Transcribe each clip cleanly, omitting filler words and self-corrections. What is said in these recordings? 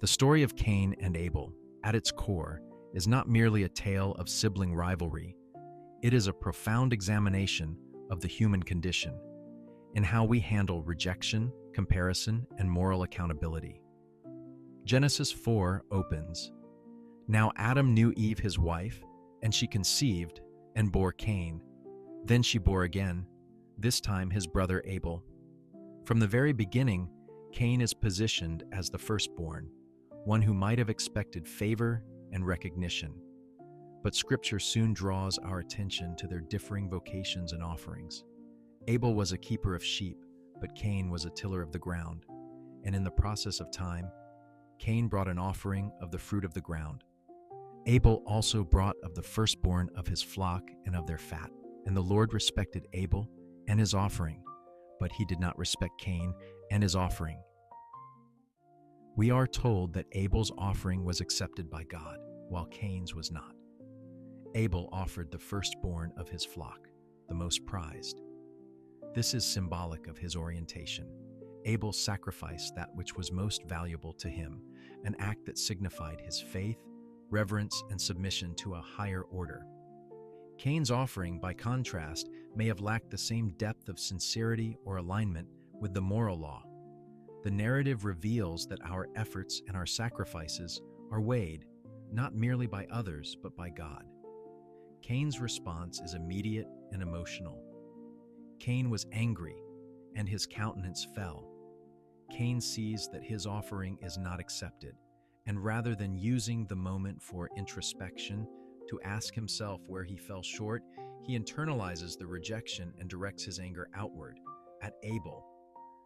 The story of Cain and Abel, at its core, is not merely a tale of sibling rivalry. It is a profound examination of the human condition and how we handle rejection, comparison, and moral accountability. Genesis 4 opens, "Now Adam knew Eve his wife, and she conceived and bore Cain. Then she bore again, this time his brother Abel." From the very beginning, Cain is positioned as the firstborn, one who might have expected favor and recognition. But Scripture soon draws our attention to their differing vocations and offerings. Abel was a keeper of sheep, but Cain was a tiller of the ground. And in the process of time, Cain brought an offering of the fruit of the ground. Abel also brought of the firstborn of his flock and of their fat. And the Lord respected Abel and his offering, but he did not respect Cain and his offering. We are told that Abel's offering was accepted by God, while Cain's was not. Abel offered the firstborn of his flock, the most prized. This is symbolic of his orientation. Abel sacrificed that which was most valuable to him, an act that signified his faith, reverence, and submission to a higher order. Cain's offering, by contrast, may have lacked the same depth of sincerity or alignment with the moral law. The narrative reveals that our efforts and our sacrifices are weighed, not merely by others, but by God. Cain's response is immediate and emotional. Cain was angry, and his countenance fell. Cain sees that his offering is not accepted, and rather than using the moment for introspection to ask himself where he fell short, he internalizes the rejection and directs his anger outward, at Abel.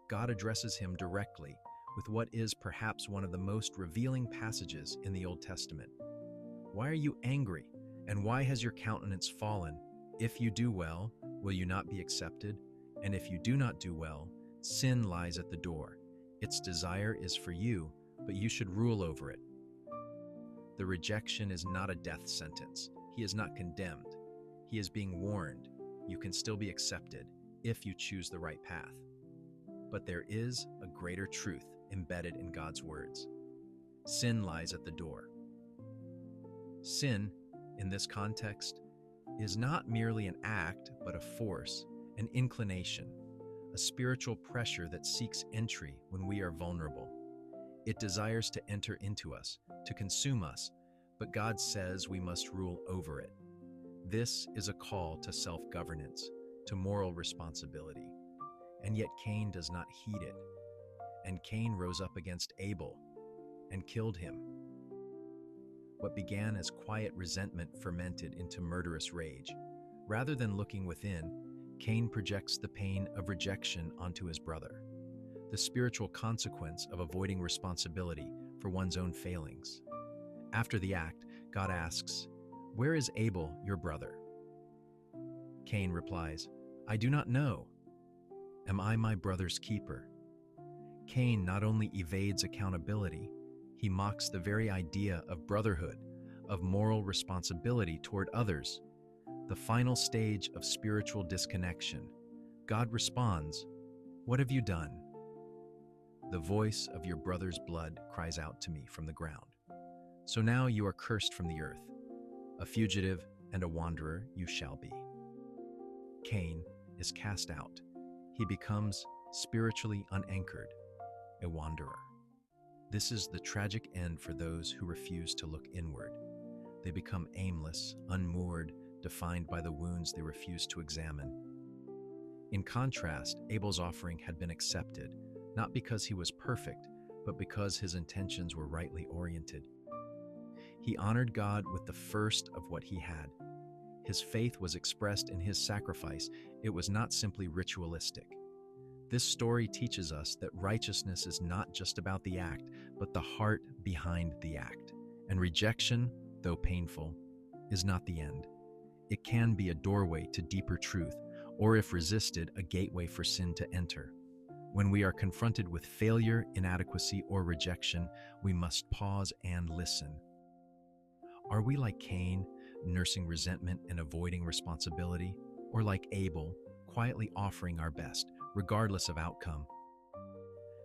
God addresses him directly with what is perhaps one of the most revealing passages in the Old Testament. "Why are you angry, and why has your countenance fallen? If you do well, will you not be accepted? And if you do not do well, sin lies at the door. Its desire is for you, but you should rule over it." The rejection is not a death sentence. He is not condemned. He is being warned. You can still be accepted if you choose the right path. But there is a greater truth embedded in God's words. Sin lies at the door. Sin, in this context, is not merely an act, but a force, an inclination, a spiritual pressure that seeks entry when we are vulnerable. It desires to enter into us, to consume us, but God says we must rule over it. This is a call to self-governance, to moral responsibility. And yet Cain does not heed it. And Cain rose up against Abel and killed him. What began as quiet resentment fermented into murderous rage. Rather than looking within, Cain projects the pain of rejection onto his brother, the spiritual consequence of avoiding responsibility for one's own failings. After the act, God asks, "Where is Abel, your brother?" Cain replies, "I do not know. Am I my brother's keeper?" Cain not only evades accountability, he mocks the very idea of brotherhood, of moral responsibility toward others. The final stage of spiritual disconnection. God responds, "What have you done?" "The voice of your brother's blood cries out to me from the ground. So now you are cursed from the earth. A fugitive and a wanderer you shall be." Cain is cast out. He becomes spiritually unanchored, a wanderer. This is the tragic end for those who refuse to look inward. They become aimless, unmoored, defined by the wounds they refuse to examine. In contrast, Abel's offering had been accepted, not because he was perfect, but because his intentions were rightly oriented. He honored God with the first of what he had. His faith was expressed in his sacrifice. It was not simply ritualistic. This story teaches us that righteousness is not just about the act, but the heart behind the act. And rejection, though painful, is not the end. It can be a doorway to deeper truth, or if resisted, a gateway for sin to enter. When we are confronted with failure, inadequacy, or rejection, we must pause and listen. Are we like Cain, nursing resentment and avoiding responsibility? Or like Abel, quietly offering our best, regardless of outcome?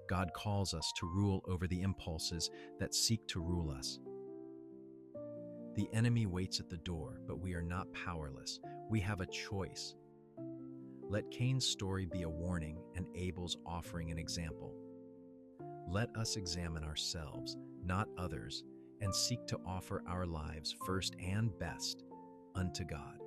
God calls us to rule over the impulses that seek to rule us. The enemy waits at the door, but we are not powerless. We have a choice. Let Cain's story be a warning and Abel's offering an example. Let us examine ourselves, not others, and seek to offer our lives first and best unto God.